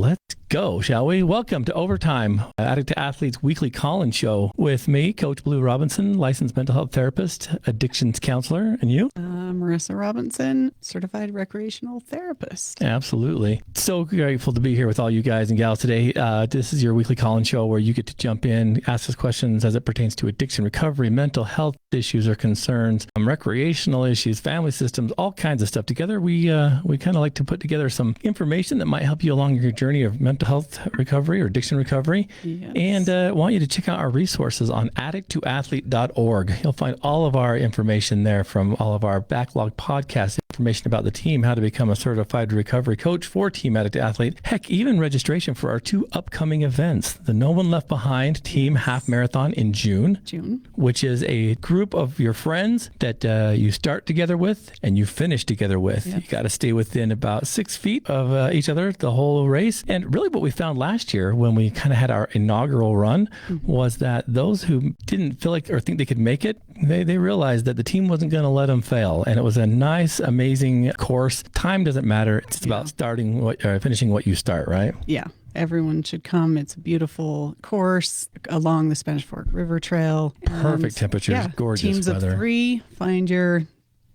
let's go, shall we? Welcome to Overtime, Addict to Athlete's weekly call-in show with me, Coach Blue Robinson, licensed mental health therapist, addictions counselor, and you? Marissa Robinson, certified recreational therapist. Absolutely. So grateful to be here with all you guys and gals today. This is your weekly call-in show where you get to jump in, ask us questions as it pertains to addiction recovery, mental health issues or concerns, recreational issues, family systems, all kinds of stuff. Together, we kind of like to put together some information that might help you along your journey of mental health recovery or addiction recovery. Yes. And want you to check out our resources on addicttoathlete.org. You'll find all of our information there from all of our backlog podcasts, information about the team, how to become a certified recovery coach for Team Addict to Athlete. Heck, even registration for our 2 upcoming events, the No One Left Behind Team Half Marathon in June, which is a group of your friends that you start together with and you finish together with. Yes. You got to stay within about 6 feet of each other the whole race. And really what we found last year when we kind of had our inaugural run was that those who didn't feel like or think they could make it, they realized that the team wasn't going to let them fail. And it was a nice, amazing course. Time doesn't matter. It's about finishing what you start, right? Yeah. Everyone should come. It's a beautiful course along the Spanish Fork River Trail. Perfect temperatures, gorgeous teams weather. Of 3, find your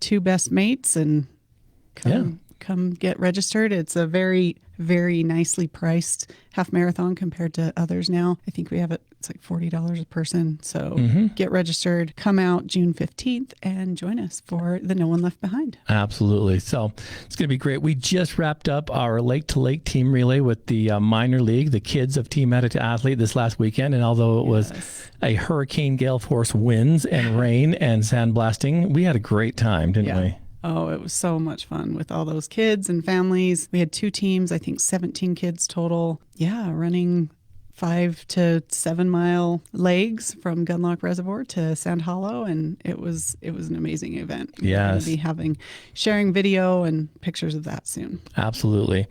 2 best mates and come get registered. It's a very, very nicely priced half marathon compared to others now. I think we have it's like $40 a person. So get registered, come out June 15th and join us for the No One Left Behind. Absolutely. So it's going to be great. We just wrapped up our Lake to Lake team relay with the minor league, the kids of Team Addict to Athlete this last weekend. And although it was a hurricane gale force winds and rain and sandblasting, we had a great time, didn't we? Oh, it was so much fun with all those kids and families. We had 2 teams, I think 17 kids total. Yeah, running 5 to 7 mile legs from Gunlock Reservoir to Sand Hollow, and it was an amazing event. Yes, we're going to be sharing video and pictures of that soon. Absolutely,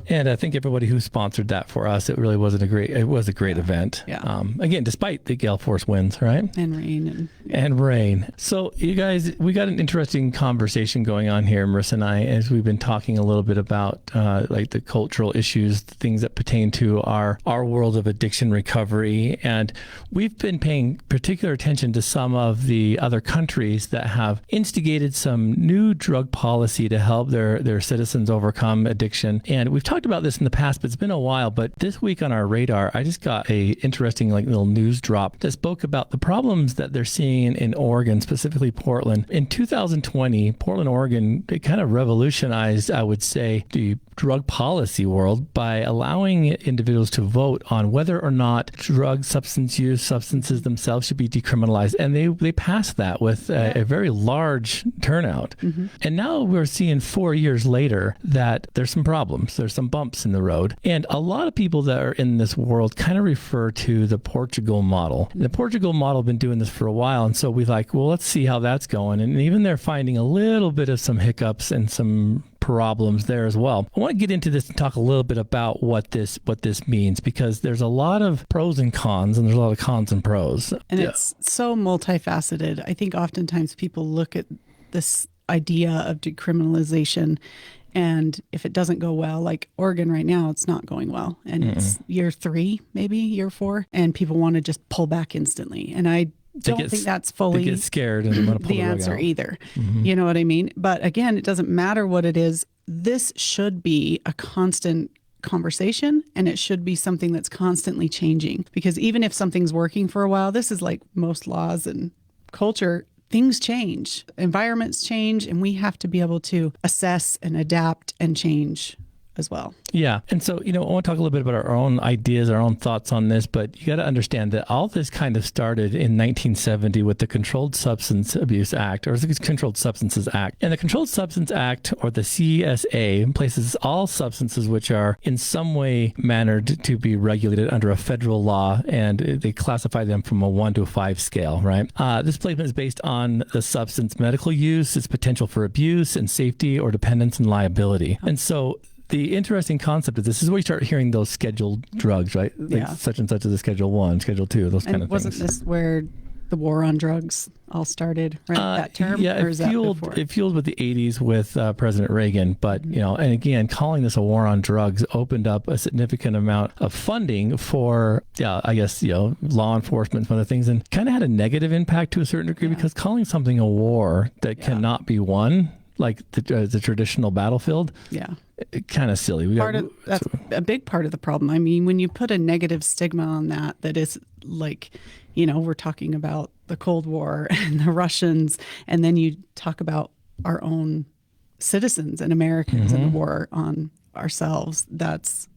and I think everybody who sponsored that for us, it really was a great event. Yeah. Again, despite the gale force winds, right? And rain and rain. So you guys, we got an interesting conversation going on here, Marissa and I, as we've been talking a little bit about like the cultural issues, the things that pertain to our world of addiction recovery. And we've been paying particular attention to some of the other countries that have instigated some new drug policy to help their citizens overcome addiction. And we've talked about this in the past, but it's been a while. But this week on our radar, I just got a interesting little news drop that spoke about the problems that they're seeing in Oregon, specifically Portland. In 2020, Portland, Oregon, it kind of revolutionized, I would say, the drug policy world by allowing individuals to vote on whether or not drug substance use, substances themselves should be decriminalized. And they passed that with a very large turnout. And now we're seeing 4 years later that there's some problems. There's some bumps in the road. And a lot of people that are in this world kind of refer to the Portugal model. The Portugal model has been doing this for a while. And so we're like, well, let's see how that's going. And even they're finding a little bit of some hiccups and some problems there as well. I want to get into this and talk a little bit about what this means, because there's a lot of pros and cons, and there's a lot of cons and pros. And it's so multifaceted. I think oftentimes people look at this idea of decriminalization, and if it doesn't go well, like Oregon right now, it's not going well. And it's year 3, maybe year 4, and people want to just pull back instantly. And I don't think that's fully they get scared and want to pull the answer either. You know what I mean? But again, it doesn't matter what it is. This should be a constant conversation, and it should be something that's constantly changing, because even if something's working for a while, this is like most laws and culture, things change, environments change, and we have to be able to assess and adapt and change as well. Yeah. And so, I want to talk a little bit about our own ideas, our own thoughts on this, but you got to understand that all this kind of started in 1970 with the Controlled Substance Abuse Act, or the Controlled Substances Act. And the Controlled Substance Act, or the CSA, places all substances which are in some way mannered to be regulated under a federal law, and they classify them from a 1 to a 5 scale, right? This placement is based on the substance medical use, its potential for abuse and safety, or dependence and liability. And so the interesting concept of this is where you start hearing those scheduled drugs, right? Like such and such is a Schedule 1, Schedule 2, those kind of things. Wasn't this where the war on drugs all started, right? That term? Yeah, or is that before? it fueled with the 80s with President Reagan. But, and again, calling this a war on drugs opened up a significant amount of funding for, I guess, law enforcement and other things, and kind of had a negative impact to a certain degree because calling something a war that cannot be won, like the traditional battlefield, kind of silly. That's a big part of the problem. I mean, when you put a negative stigma on that is like, we're talking about the Cold War and the Russians, and then you talk about our own citizens and Americans and the war on ourselves. That's,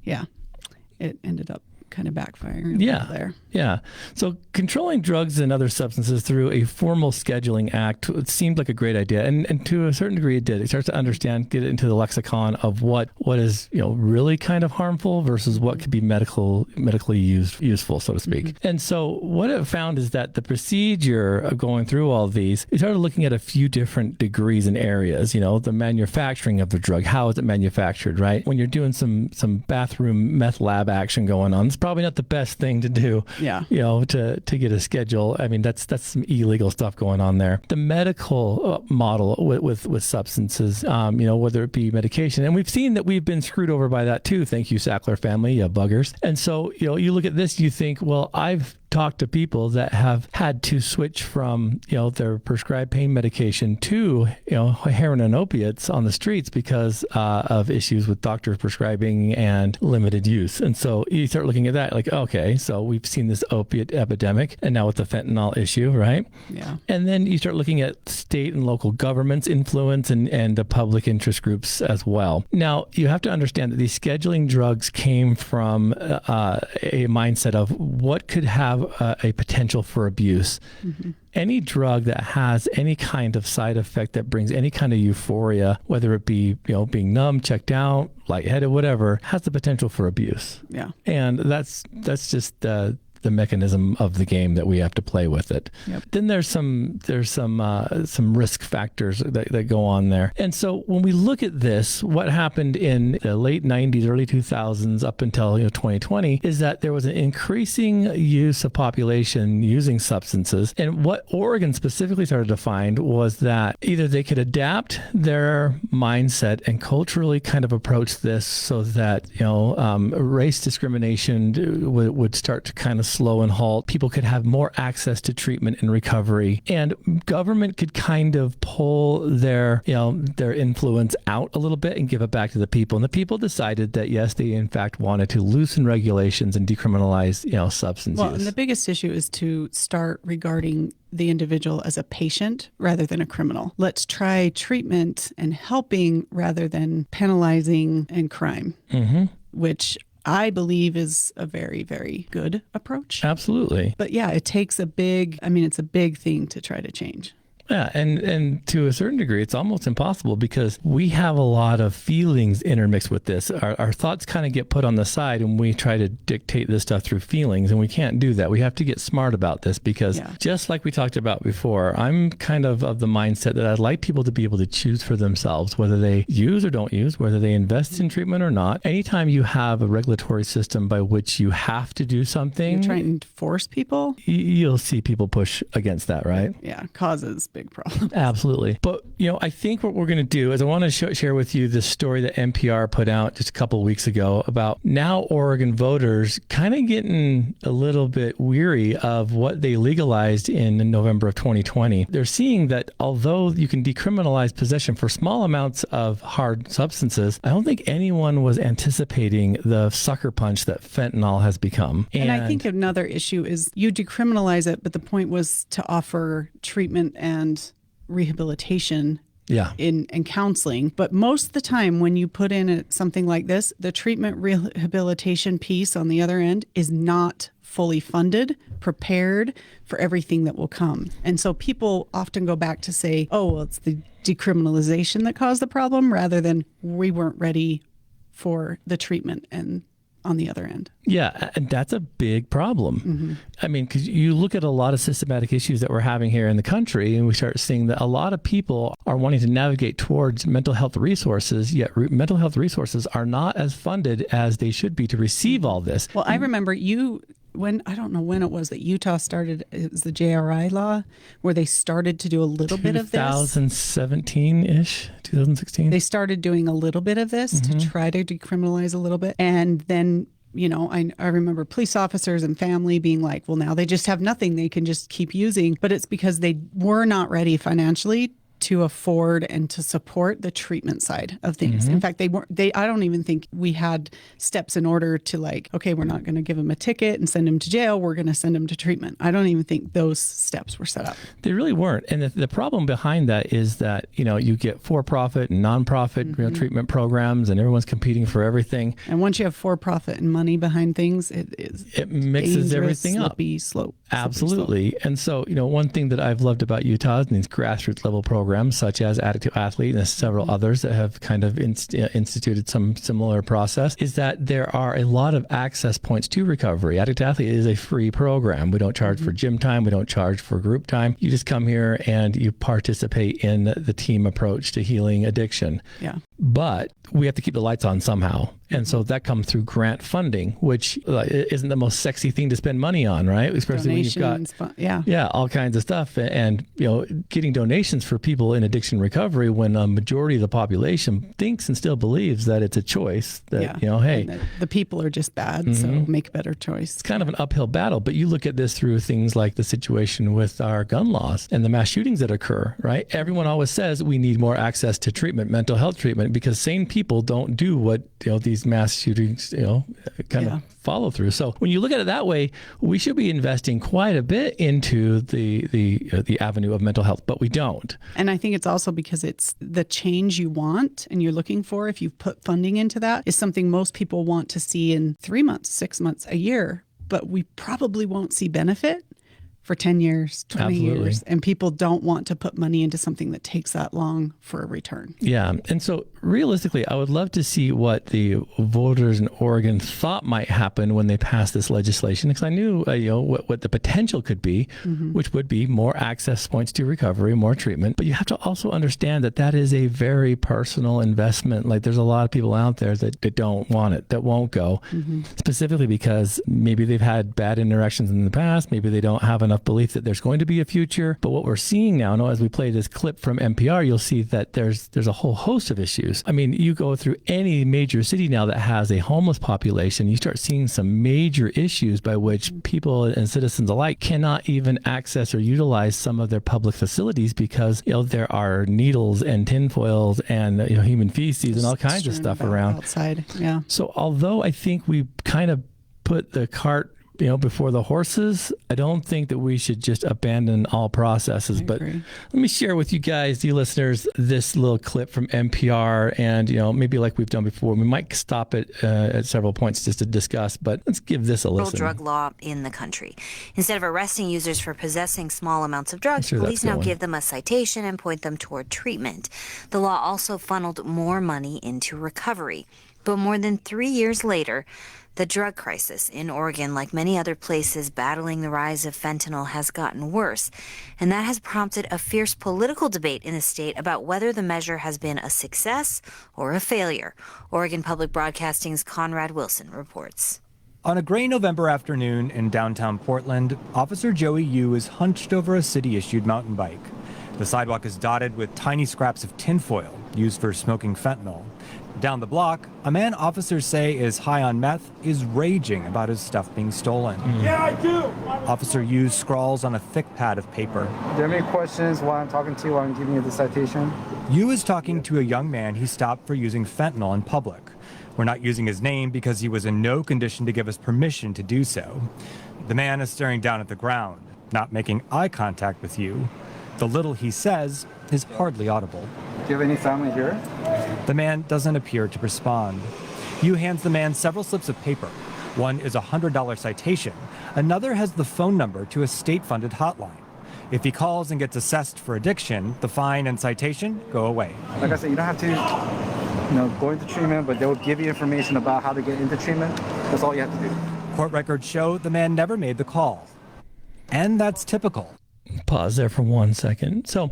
it ended up kind of backfiring there. Yeah. So controlling drugs and other substances through a formal scheduling act, it seemed like a great idea. And to a certain degree it did. It starts to get into the lexicon of what is, really kind of harmful versus what could be medically useful, so to speak. And so what it found is that the procedure of going through all of these, it started looking at a few different degrees and areas, the manufacturing of the drug, how is it manufactured, right? When you're doing some bathroom meth lab action going on, it's probably not the best thing to do. To get a schedule. I mean, that's some illegal stuff going on there. The medical model with substances, whether it be medication, and we've seen that we've been screwed over by that too. Thank you, Sackler family, you buggers. And so, you look at this, you think, well, I've talked to people that have had to switch from, their prescribed pain medication to, heroin and opiates on the streets because of issues with doctors prescribing and limited use. And so you start looking at that like, okay, so we've seen this opiate epidemic and now with the fentanyl issue, right? Yeah. And then you start looking at state and local governments' influence and the public interest groups as well. Now, you have to understand that these scheduling drugs came from a mindset of what could have a potential for abuse. Any drug that has any kind of side effect that brings any kind of euphoria, whether it be, being numb, checked out, lightheaded, whatever, has the potential for abuse. Yeah. And that's just the mechanism of the game that we have to play with it. Yep. Then there's some risk factors that go on there. And so when we look at this, what happened in the late 90s, early 2000s up until 2020 is that there was an increasing use of population using substances. And what Oregon specifically started to find was that either they could adapt their mindset and culturally kind of approach this so that race discrimination would start to kind of slow and halt. People could have more access to treatment and recovery, and government could kind of pull their influence out a little bit and give it back to the people. And the people decided that yes, they in fact wanted to loosen regulations and decriminalize substance use. And the biggest issue is to start regarding the individual as a patient rather than a criminal. Let's try treatment and helping rather than penalizing and crime, which I believe is a very, very good approach. Absolutely. But yeah, it takes it's a big thing to try to change. Yeah, and to a certain degree, it's almost impossible because we have a lot of feelings intermixed with this. Our thoughts kind of get put on the side and we try to dictate this stuff through feelings, and we can't do that. We have to get smart about this because just like we talked about before, I'm kind of the mindset that I'd like people to be able to choose for themselves, whether they use or don't use, whether they invest in treatment or not. Anytime you have a regulatory system by which you have to do something, you're trying to force people, you'll see people push against that, right? Yeah, causes big problem. Absolutely. But, I think what we're going to do is I want to share with you this story that NPR put out just a couple of weeks ago about now Oregon voters kind of getting a little bit weary of what they legalized in November of 2020. They're seeing that although you can decriminalize possession for small amounts of hard substances, I don't think anyone was anticipating the sucker punch that fentanyl has become. And I think another issue is you decriminalize it, but the point was to offer treatment and rehabilitation in counseling. But most of the time when you put in something like this, the treatment rehabilitation piece on the other end is not fully funded, prepared for everything that will come. And so people often go back to say, oh, well, it's the decriminalization that caused the problem rather than we weren't ready for the treatment and on the other end. Yeah, and that's a big problem. I mean, because you look at a lot of systematic issues that we're having here in the country, and we start seeing that a lot of people are wanting to navigate towards mental health resources, yet mental health resources are not as funded as they should be to receive all this. Well, I remember you I don't know when it was that Utah started, it was the JRI law, where they started to do a little bit of this. 2017-ish, 2016. They started doing a little bit of this to try to decriminalize a little bit. And then, I remember police officers and family being like, well, now they just have nothing. They can just keep using. But it's because they were not ready financially to afford and to support the treatment side of things. In fact, I don't even think we had steps in order to like, okay, we're not going to give them a ticket and send them to jail. We're going to send them to treatment. I don't even think those steps were set up. They really weren't. And the problem behind that is that, you get for-profit and nonprofit treatment programs and everyone's competing for everything. And once you have for-profit and money behind things, it mixes everything up. Slippery slope. Absolutely. And so, one thing that I've loved about Utah is these grassroots level programs such as Addict to Athlete and several others that have kind of instituted some similar process is that there are a lot of access points to recovery. Addict to Athlete is a free program. We don't charge for gym time. We don't charge for group time. You just come here and you participate in the team approach to healing addiction. Yeah. But we have to keep the lights on somehow. And so that comes through grant funding, which isn't the most sexy thing to spend money on, right? Especially donations, when you've got all kinds of stuff. And, getting donations for people in addiction recovery when a majority of the population thinks and still believes that it's a choice that, hey. The people are just bad, so make a better choice. It's kind of an uphill battle. But you look at this through things like the situation with our gun laws and the mass shootings that occur, right? Everyone always says we need more access to treatment, mental health treatment, because sane people don't do what, these mass shootings, kind of follow through. So when you look at it that way, we should be investing quite a bit into the avenue of mental health, but we don't. And I think it's also because it's the change you want and you're looking for, if you put funding into that, is something most people want to see in 3 months, 6 months, a year, but we probably won't see benefit for 10 years, 20 years. And people don't want to put money into something that takes that long for a return. Yeah. And so realistically, I would love to see what the voters in Oregon thought might happen when they passed this legislation, because I knew, what the potential could be, which would be more access points to recovery, more treatment. But you have to also understand that is a very personal investment. Like there's a lot of people out there that don't want it, that won't go, specifically because maybe they've had bad interactions in the past. Maybe they don't have enough belief that there's going to be a future. But what we're seeing now, as we play this clip from NPR, you'll see that there's a whole host of issues. I mean, you go through any major city now that has a homeless population, you start seeing some major issues by which people and citizens alike cannot even access or utilize some of their public facilities because, there are needles and tinfoils and, human feces and all kinds of stuff around. Outside, yeah. So although I think we kind of put the cart before the horses, I don't think that we should just abandon all processes. But let me share with you guys, you listeners, this little clip from NPR. And, maybe like we've done before, we might stop it at several points just to discuss. But let's give this a listen. Drug law in the country. Instead of arresting users for possessing small amounts of drugs, police now give them a citation and point them toward treatment. The law also funneled more money into recovery. But more than 3 years later, the drug crisis in Oregon, like many other places battling the rise of fentanyl, has gotten worse. And that has prompted a fierce political debate in the state about whether the measure has been a success or a failure. Oregon Public Broadcasting's Conrad Wilson reports. On a gray November afternoon in downtown Portland, Officer Joey Yu is hunched over a city-issued mountain bike. The sidewalk is dotted with tiny scraps of tinfoil used for smoking fentanyl. Down the block, a man officers say is high on meth is raging about his stuff being stolen. Yeah, I do! Officer Yu scrawls on a thick pad of paper. Do you have any questions while I'm talking to you, while I'm giving you the citation? Yu is talking to a young man he stopped for using fentanyl in public. We're not using his name because he was in no condition to give us permission to do so. The man is staring down at the ground, not making eye contact with Yu. The little he says is hardly audible. Do you have any family here? The man doesn't appear to respond. Yu hands the man several slips of paper. One is a $100 citation. Another has the phone number to a state-funded hotline. If he calls and gets assessed for addiction, the fine and citation go away. Like I said, you don't have to go into treatment, but they will give you information about how to get into treatment. That's all you have to do. Court records show the man never made the call. And that's typical. Pause there for 1 second. So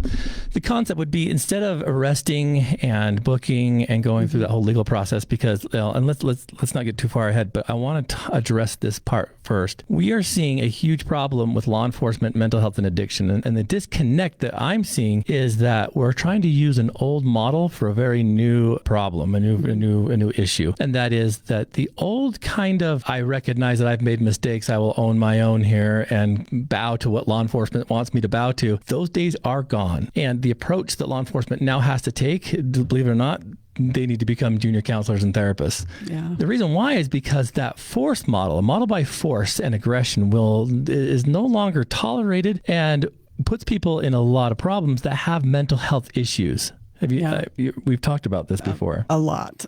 the concept would be, instead of arresting and booking and going through that whole legal process, because, and let's not get too far ahead, but I want to address this part first. We are seeing a huge problem with law enforcement, mental health, and addiction. And the disconnect that I'm seeing is that we're trying to use an old model for a very new problem, a new issue. And that is that the old kind of, I recognize that I've made mistakes, I will own my own here and bow to what law enforcement wants me to bow to, those days are gone. And the approach that law enforcement now has to take, believe it or not, they need to become junior counselors and therapists. Yeah. The reason why is because that force model, a model by force and aggression, is no longer tolerated and puts people in a lot of problems that have mental health issues. We've talked about this before. A lot.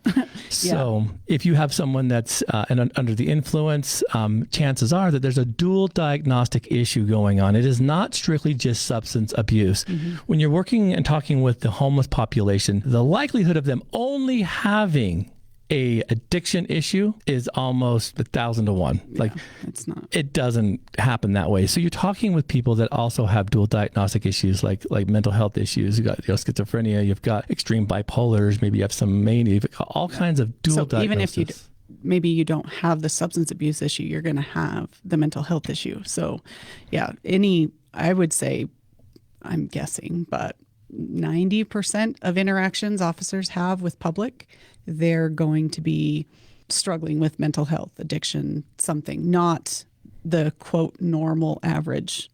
So if you have someone that's under the influence, chances are that there's a dual diagnostic issue going on. It is not strictly just substance abuse. When you're working and talking with the homeless population, the likelihood of them only having a addiction issue is almost 1,000 to 1. Like, it's not. It doesn't happen that way. So you're talking with people that also have dual diagnostic issues, like mental health issues. You got schizophrenia, you've got extreme bipolars, maybe you have some mania, you've got all kinds of dual diagnoses. Even if maybe you don't have the substance abuse issue, you're going to have the mental health issue. So I would say, I'm guessing, but 90% of interactions officers have with public, they're going to be struggling with mental health, addiction, something, not the quote normal average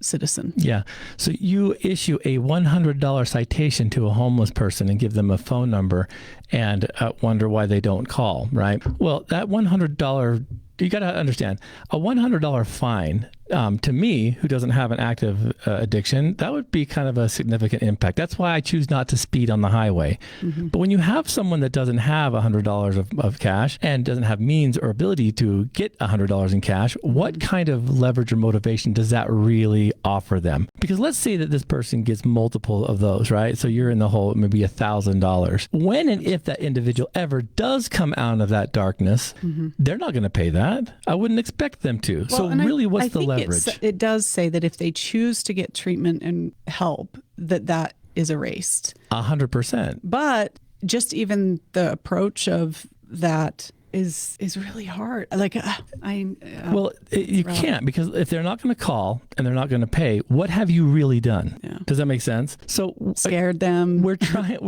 citizen. Yeah. So you issue a $100 citation to a homeless person and give them a phone number and wonder why they don't call, right? Well, that $100, you got to understand, a $100 fine, to me, who doesn't have an active addiction, that would be kind of a significant impact. That's why I choose not to speed on the highway. But when you have someone that doesn't have $100 of cash and doesn't have means or ability to get $100 in cash, what kind of leverage or motivation does that really offer them? Because let's say that this person gets multiple of those, right? So you're in the hole, maybe $1,000. When and if that individual ever does come out of that darkness, they're not going to pay that. I wouldn't expect them to. Well, so really, what's the leverage? It does say that if they choose to get treatment and help, that is erased. 100%. But just even the approach of that is really hard. Like you can't, because if they're not going to call and they're not going to pay, what have you really done? Yeah. Does that make sense? So scared them. We're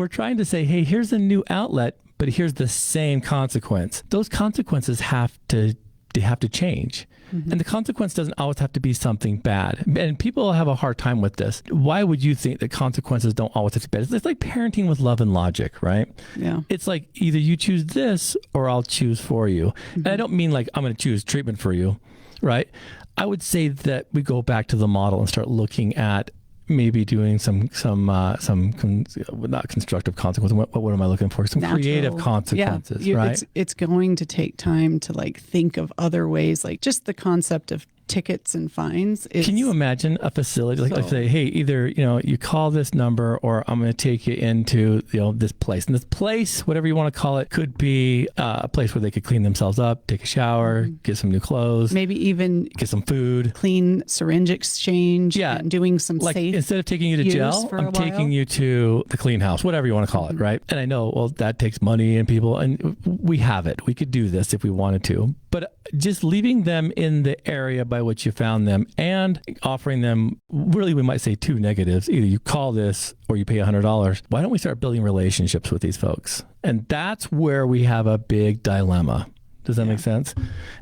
trying to say, hey, here's a new outlet, but here's the same consequence. Those consequences have to change. And the consequence doesn't always have to be something bad. And people have a hard time with this. Why would you think that consequences don't always have to be bad? It's like parenting with love and logic, right? Yeah. It's like either you choose this or I'll choose for you. And I don't mean like I'm going to choose treatment for you, right? I would say that we go back to the model and start looking at maybe doing some not constructive consequences. What am I looking for? Some creative consequences, right? It's going to take time to think of other ways, like just the concept of tickets and fines. Can you imagine a facility like say, hey, either you call this number or I'm going to take you into this place, and this place, whatever you want to call it, could be a place where they could clean themselves up, take a shower, get some new clothes, maybe even get some food, clean syringe exchange, and doing some safe. Instead of taking you to jail, I'm taking you to the clean house, whatever you want to call it, right? And I know, that takes money and people, and we have it. We could do this if we wanted to, but just leaving them in the area by which you found them and offering them, really, we might say two negatives. Either you call this or you pay $100. Why don't we start building relationships with these folks? And that's where we have a big dilemma. Does that make sense?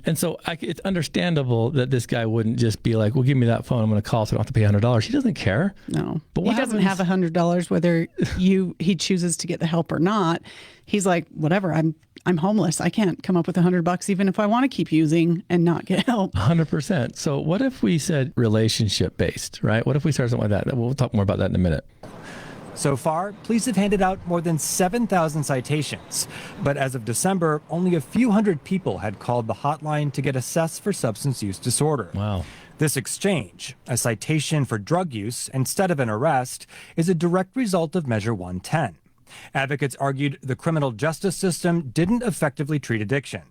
And so it's understandable that this guy wouldn't just be like, well, give me that phone, I'm going to call so I don't have to pay $100. He doesn't care. No. But he doesn't have $100 whether he chooses to get the help or not. He's like, whatever, I'm homeless. I can't come up with $100 even if I want to keep using and not get help. 100%. So what if we said relationship based, right? What if we started something like that? We'll talk more about that in a minute. So far, police have handed out more than 7,000 citations. But as of December, only a few hundred people had called the hotline to get assessed for substance use disorder. Wow. This exchange, a citation for drug use instead of an arrest, is a direct result of Measure 110. Advocates argued the criminal justice system didn't effectively treat addiction.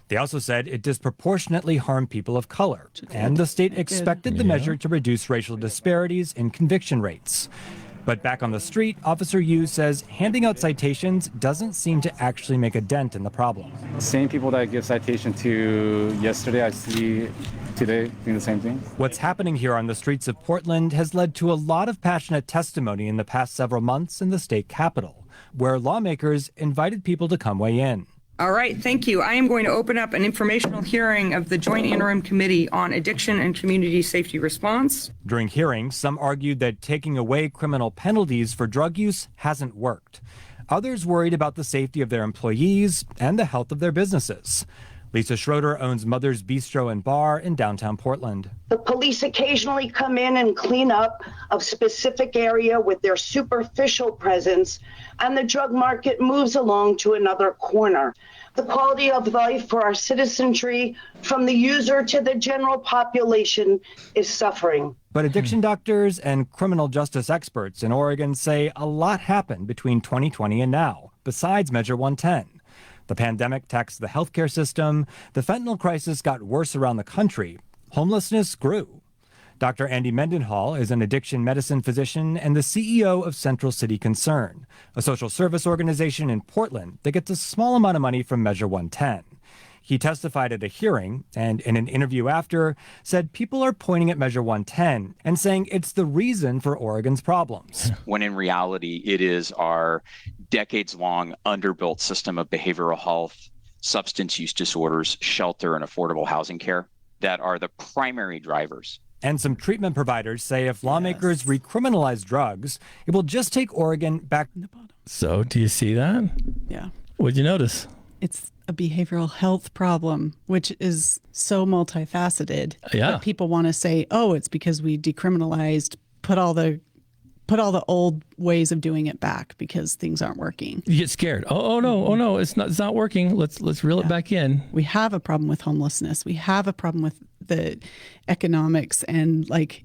They also said it disproportionately harmed people of color, and the state expected the measure to reduce racial disparities in conviction rates. But back on the street, Officer Yu says handing out citations doesn't seem to actually make a dent in the problem. Same people that I give citation to yesterday, I see today doing the same thing. What's happening here on the streets of Portland has led to a lot of passionate testimony in the past several months in the state capitol, where lawmakers invited people to come weigh in. All right, thank you. I am going to open up an informational hearing of the Joint Interim Committee on Addiction and Community Safety Response. During hearings, some argued that taking away criminal penalties for drug use hasn't worked. Others worried about the safety of their employees and the health of their businesses. Lisa Schroeder owns Mother's Bistro and Bar in downtown Portland. The police occasionally come in and clean up a specific area with their superficial presence, and the drug market moves along to another corner. The quality of life for our citizenry, from the user to the general population, is suffering. But addiction doctors and criminal justice experts in Oregon say a lot happened between 2020 and now, besides Measure 110. The pandemic taxed the healthcare system, the fentanyl crisis got worse around the country, homelessness grew. Dr. Andy Mendenhall is an addiction medicine physician and the CEO of Central City Concern, a social service organization in Portland that gets a small amount of money from Measure 110. He testified at a hearing and in an interview after said people are pointing at Measure 110 and saying it's the reason for Oregon's problems. When in reality, it is our decades-long underbuilt system of behavioral health, substance use disorders, shelter, and affordable housing care that are the primary drivers. And some treatment providers say if lawmakers recriminalize drugs, it will just take Oregon back. So do you see that? Yeah. What'd you notice? It's a behavioral health problem, which is so multifaceted. Yeah. But people want to say, oh, it's because we decriminalized, put all the old ways of doing it back because things aren't working. You get scared. Oh no, it's not working. Let's reel it back in. We have a problem with homelessness. We have a problem with the economics and like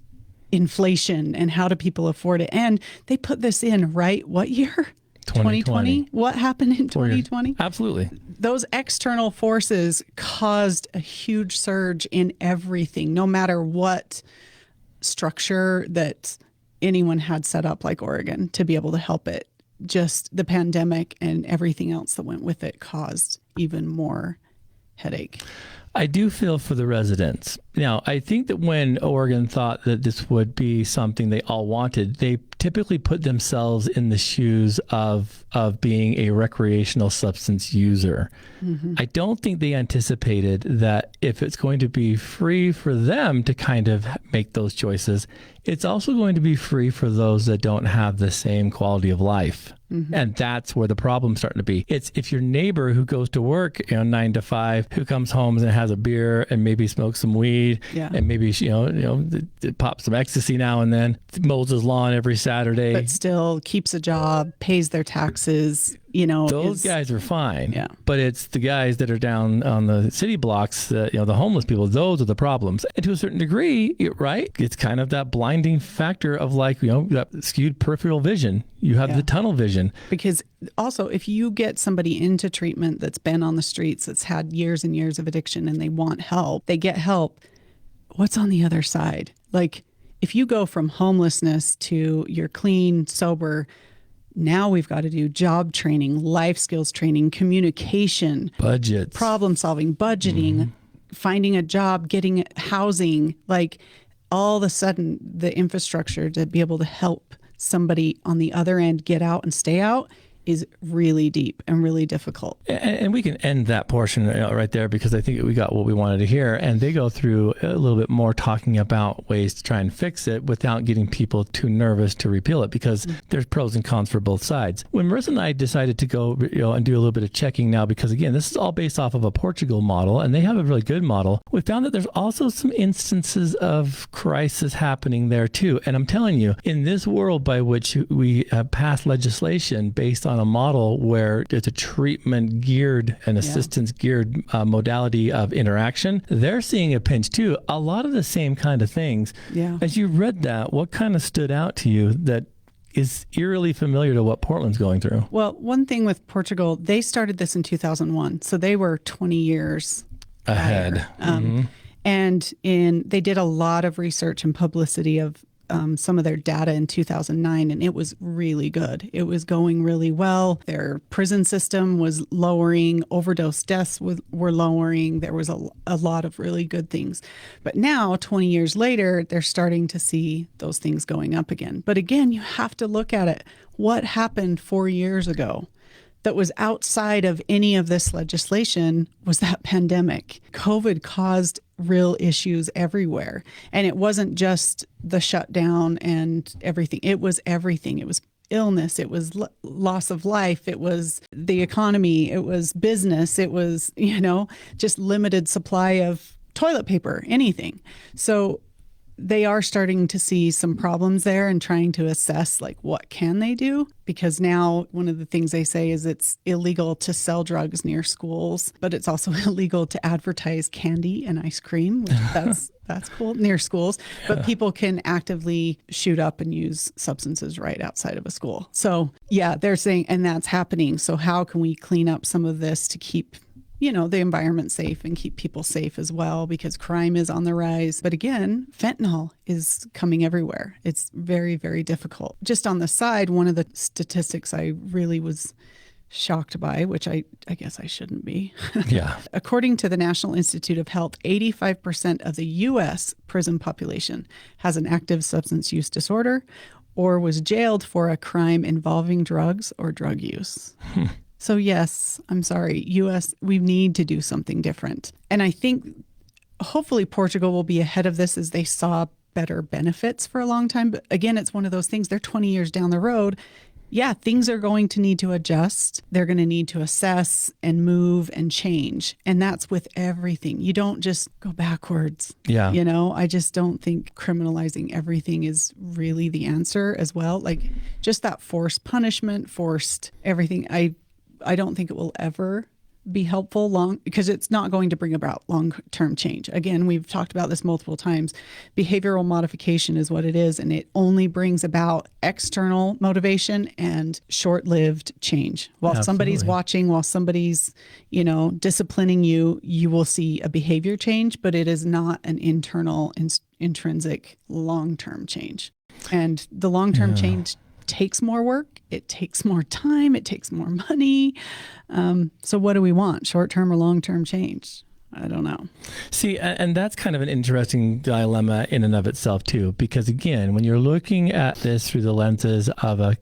inflation and how do people afford it. And they put this in, right? What year? 2020. What happened in 2020? Absolutely. Those external forces caused a huge surge in everything, no matter what structure that anyone had set up like Oregon to be able to help it. Just the pandemic and everything else that went with it caused even more headache. I do feel for the residents. Now, I think that when Oregon thought that this would be something they all wanted, they typically put themselves in the shoes of being a recreational substance user. Mm-hmm. I don't think they anticipated that if it's going to be free for them to kind of make those choices, it's also going to be free for those that don't have the same quality of life. Mm-hmm. And that's where the problem's starting to be. It's if your neighbor who goes to work, 9 to 5, who comes home and has a beer and maybe smokes some weed, and maybe pops some ecstasy now and then, mows his lawn every Saturday, but still keeps a job, pays their taxes. Those guys are fine. Yeah. But it's the guys that are down on the city blocks, the homeless people, those are the problems. And to a certain degree, right, it's kind of that blinding factor of that skewed peripheral vision. You have the tunnel vision. Because also, if you get somebody into treatment that's been on the streets, that's had years and years of addiction and they want help, they get help, what's on the other side? Like, if you go from homelessness to you're clean, sober, now we've got to do job training, life skills training, communication, budgets, problem solving, budgeting, finding a job, getting housing. Like all of a sudden, the infrastructure to be able to help somebody on the other end get out and stay out is really deep and really difficult. And we can end that portion right there because I think we got what we wanted to hear. And they go through a little bit more talking about ways to try and fix it without getting people too nervous to repeal it because there's pros and cons for both sides. When Marissa and I decided to go and do a little bit of checking now, because again, this is all based off of a Portugal model and they have a really good model, we found that there's also some instances of crisis happening there too. And I'm telling you, in this world by which we have passed legislation based on a model where it's a treatment geared and assistance geared modality of interaction, they're seeing a pinch too. A lot of the same kind of things. Yeah. As you read that, what kind of stood out to you that is eerily familiar to what Portland's going through. Well, one thing with Portugal, they started this in 2001, so they were 20 years ahead. And they did a lot of research and publicity of some of their data in 2009, and it was really good. It was going really well. Their prison system was lowering, overdose deaths were lowering. There was a lot of really good things. But now, 20 years later, they're starting to see those things going up again. But again, you have to look at it. What happened 4 years ago that was outside of any of this legislation was that pandemic. COVID caused real issues everywhere. And it wasn't just the shutdown and everything. It was everything. It was illness. It was loss of life. It was the economy. It was business. It was, just limited supply of toilet paper, anything. So they are starting to see some problems there and trying to assess what can they do, because now one of the things they say is it's illegal to sell drugs near schools, but it's also illegal to advertise candy and ice cream, which that's cool, near schools. But people can actively shoot up and use substances right outside of a school. So yeah, they're saying, and that's happening. So how can we clean up some of this to keep the environment safe and keep people safe as well, because crime is on the rise. But again, fentanyl is coming everywhere. It's very, very difficult. Just on the side, one of the statistics I really was shocked by, which I guess I shouldn't be. Yeah. According to the National Institute of Health, 85% of the U.S. prison population has an active substance use disorder or was jailed for a crime involving drugs or drug use. So yes, I'm sorry, U.S., we need to do something different. And I think hopefully Portugal will be ahead of this as they saw better benefits for a long time. But again, it's one of those things, they're 20 years down the road. Yeah, things are going to need to adjust. They're going to need to assess and move and change. And that's with everything. You don't just go backwards. Yeah. I just don't think criminalizing everything is really the answer as well. Just that forced punishment, forced everything. I don't think it will ever be helpful because it's not going to bring about long-term change. Again, we've talked about this multiple times. Behavioral modification is what it is, and it only brings about external motivation and short-lived change. While somebody's watching, while somebody's, disciplining you, you will see a behavior change, but it is not an internal, intrinsic, long-term change. And the long-term change takes more work, it takes more time, it takes more money. So what do we want? Short-term or long-term change? I don't know. See, and that's kind of an interesting dilemma in and of itself too, because again, when you're looking at this through the lenses of a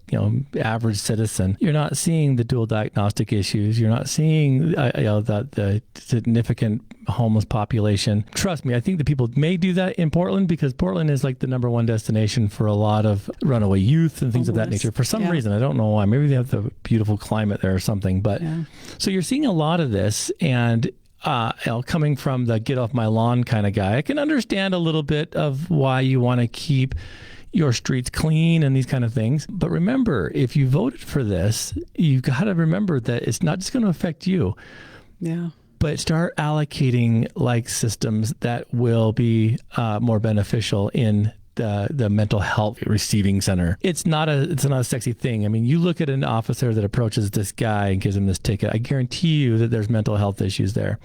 average citizen, you're not seeing the dual diagnostic issues. You're not seeing the significant homeless population. Trust me, I think that people may do that in Portland because Portland is like the number one destination for a lot of runaway youth and things of that nature. For some reason, I don't know why. Maybe they have the beautiful climate there or something. But so you're seeing a lot of this, and coming from the get off my lawn kind of guy, I can understand a little bit of why you want to keep your streets clean and these kind of things. But remember, if you voted for this, you've got to remember that it's not just going to affect you. Yeah. But start allocating systems that will be more beneficial in the mental health receiving center. It's not a sexy thing. I mean, you look at an officer that approaches this guy and gives him this ticket, I guarantee you that there's mental health issues there.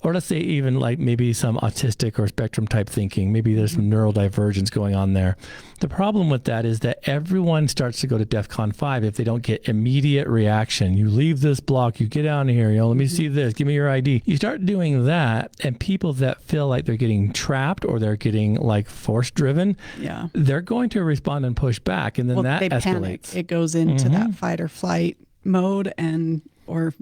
Or let's say even maybe some autistic or spectrum type thinking. Maybe there's some neurodivergence going on there. The problem with that is that everyone starts to go to DEFCON 5 if they don't get immediate reaction. You leave this block, you get out of here, let me see this, give me your ID. You start doing that, and people that feel like they're getting trapped or they're getting force driven, they're going to respond and push back, and then that escalates. Panic. It goes into that fight or flight mode or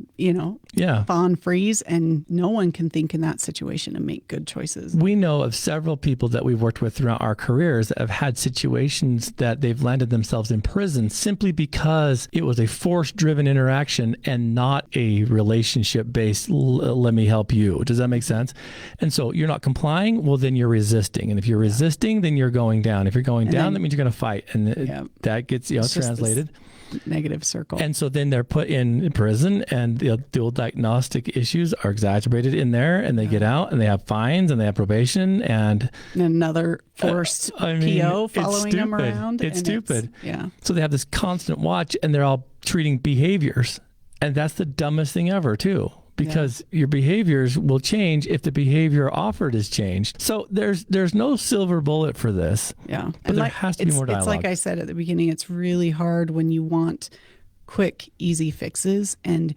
fawn freeze, and no one can think in that situation and make good choices. We know of several people that we've worked with throughout our careers that have had situations that they've landed themselves in prison simply because it was a force-driven interaction and not a relationship-based, let me help you. Does that make sense? And so you're not complying, well, then you're resisting. And if you're resisting, then you're going down. If you're going down, that means you're going to fight. And that gets translated. negative circle. And so then they're put in prison, and the dual diagnostic issues are exacerbated in there, and they get out and they have fines and they have probation and another forced PO following them around. It's stupid. Yeah. So they have this constant watch, and they're all treating behaviors. And that's the dumbest thing ever, too, because your behaviors will change if the behavior offered is changed. So there's no silver bullet for this. Yeah. But there has to be more dialogue. It's like I said at the beginning, it's really hard when you want quick, easy fixes. And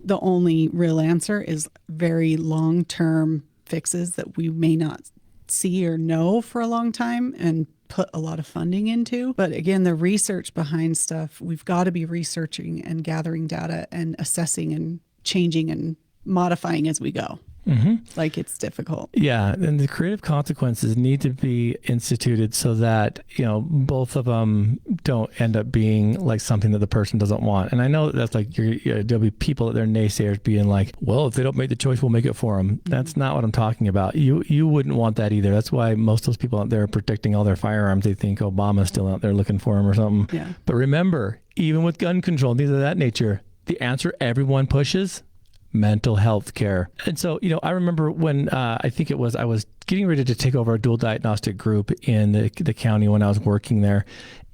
the only real answer is very long-term fixes that we may not see or know for a long time and put a lot of funding into. But again, the research behind stuff, we've got to be researching and gathering data and assessing and changing and modifying as we go. Like, it's difficult. Yeah, and the creative consequences need to be instituted so that, both of them don't end up being like something that the person doesn't want. And I know that's like, there'll be people that they're naysayers being like, well, if they don't make the choice, we'll make it for them. That's not what I'm talking about. You wouldn't want that either. That's why most of those people out there are protecting all their firearms. They think Obama's still out there looking for them or something. Yeah. But remember, even with gun control, things of that nature, the answer everyone pushes, mental health care. And so, I remember when I was getting ready to take over a dual diagnostic group in the county when I was working there.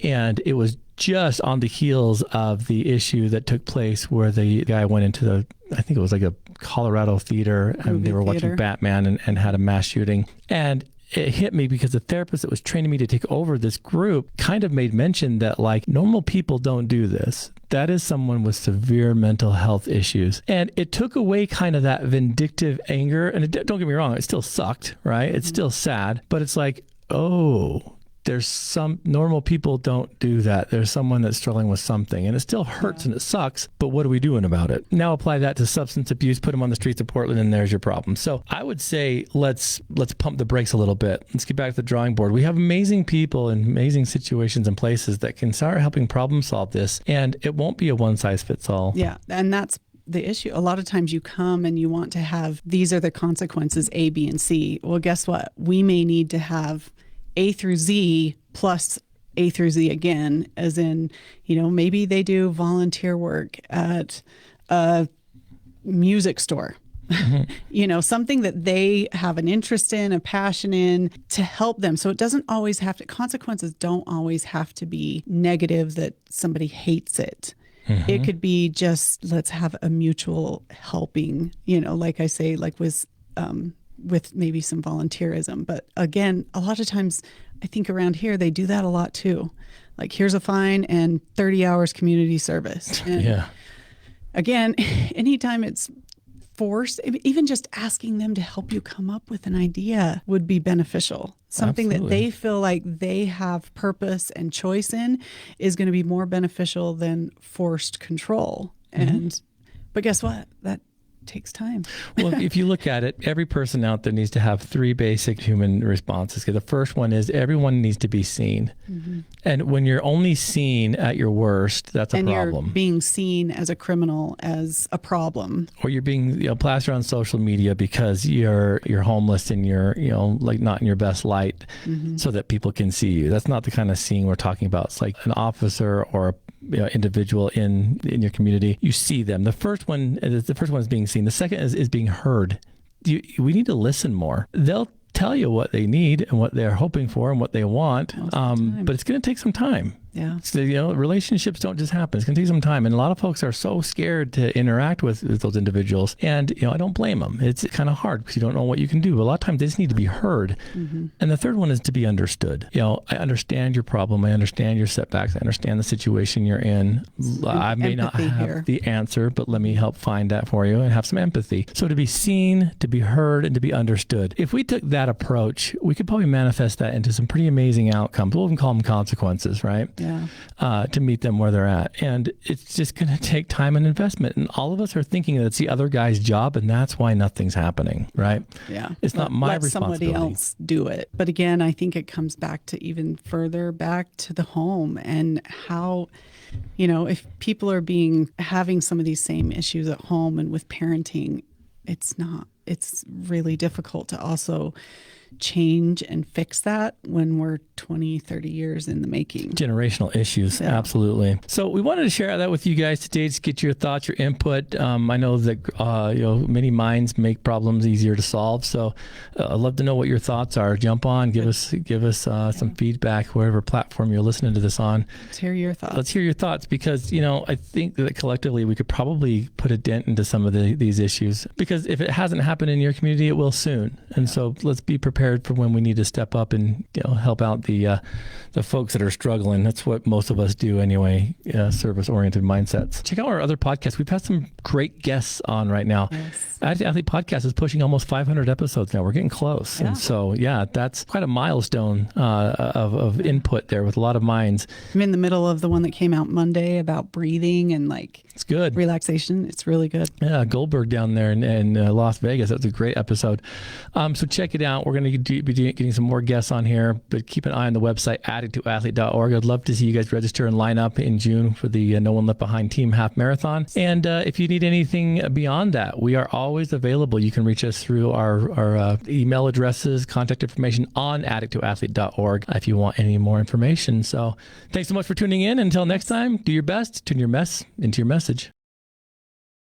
And it was just on the heels of the issue that took place where the guy went into I think it was like a Colorado theater, and they were watching Batman and had a mass shooting. And it hit me because the therapist that was training me to take over this group kind of made mention that, like, normal people don't do this. That is someone with severe mental health issues. And it took away kind of that vindictive anger. And don't get me wrong, it still sucked, right? It's still sad, but it's like, oh, there's some normal people don't do that. There's someone that's struggling with something, and it still hurts and it sucks, but what are we doing about it? Now apply that to substance abuse, put them on the streets of Portland, and there's your problem. So I would say let's pump the brakes a little bit. Let's get back to the drawing board. We have amazing people and amazing situations and places that can start helping problem solve this, and it won't be a one size fits all. Yeah, and that's the issue. A lot of times you come and you want to have, these are the consequences, A, B, and C. Well, guess what? We may need to have A through Z plus A through Z again, as in, maybe they do volunteer work at a music store, something that they have an interest in, a passion in, to help them. So it doesn't always have to, consequences don't always have to be negative that somebody hates it. It could be just, let's have a mutual helping, like I say, like with maybe some volunteerism. But again, a lot of times I think around here, they do that a lot too. Like, here's a fine and 30 hours community service. And yeah. Again, anytime it's forced, even just asking them to help you come up with an idea would be beneficial. Something Absolutely. that they feel like they have purpose and choice in is going to be more beneficial than forced control. But guess what? That takes time. Well, if you look at it, every person out there needs to have three basic human responses. The first one is everyone needs to be seen. And when you're only seen at your worst, that's a problem. You're being seen as a criminal as a problem. Or you're being plastered on social media because you're homeless and you're like not in your best light, so that people can see you. That's not the kind of seeing we're talking about. It's like an officer or a individual in your community. You see them. The first one is being seen. The second is being heard. We need to listen more. They'll tell you what they need and what they're hoping for and what they want, but it's going to take some time. Yeah. So, relationships don't just happen. It's going to take some time. And a lot of folks are so scared to interact with those individuals. And, I don't blame them. It's kind of hard because you don't know what you can do. But a lot of times they just need to be heard. And the third one is to be understood. I understand your problem. I understand your setbacks. I understand the situation you're in. I may not have the answer, but let me help find that for you and have some empathy. So to be seen, to be heard, and to be understood. If we took that approach, we could probably manifest that into some pretty amazing outcomes. We'll even call them consequences, right? To meet them where they're at. And it's just going to take time and investment. And all of us are thinking that it's the other guy's job, and that's why nothing's happening, right? Yeah. It's not my responsibility. Let somebody else do it. But again, I think it comes back to even further back to the home and how, if people are having some of these same issues at home and with parenting, it's not it's really difficult to also change and fix that when we're 20, 30 years in the making. Generational issues, absolutely. So we wanted to share that with you guys today, just get your thoughts, your input. I know that many minds make problems easier to solve. So I'd love to know what your thoughts are. Jump on, give us some feedback, whatever platform you're listening to this on. Let's hear your thoughts. Let's hear your thoughts, because I think that collectively we could probably put a dent into some of these issues, because if it hasn't happened in your community, it will soon. And so let's be prepared for when we need to step up and help out the folks that are struggling. That's what most of us do anyway, service-oriented mindsets. Check out our other podcasts. We've had some great guests on right now. Yes. Athlete Podcast is pushing almost 500 episodes now. We're getting close. Yeah. And so, that's quite a milestone of input there with a lot of minds. I'm in the middle of the one that came out Monday about breathing and it's good. Relaxation. It's really good. Yeah, Goldberg down there in Las Vegas. That's a great episode. So check it out. We're going to be getting some more guests on here, but keep an eye on the website, addicttoathlete.org. I'd love to see you guys register and line up in June for the No One Left Behind Team Half Marathon. And if you need anything beyond that, we are always available. You can reach us through our email addresses, contact information on addicttoathlete.org if you want any more information. So thanks so much for tuning in. Until next time, do your best, turn your mess into your message.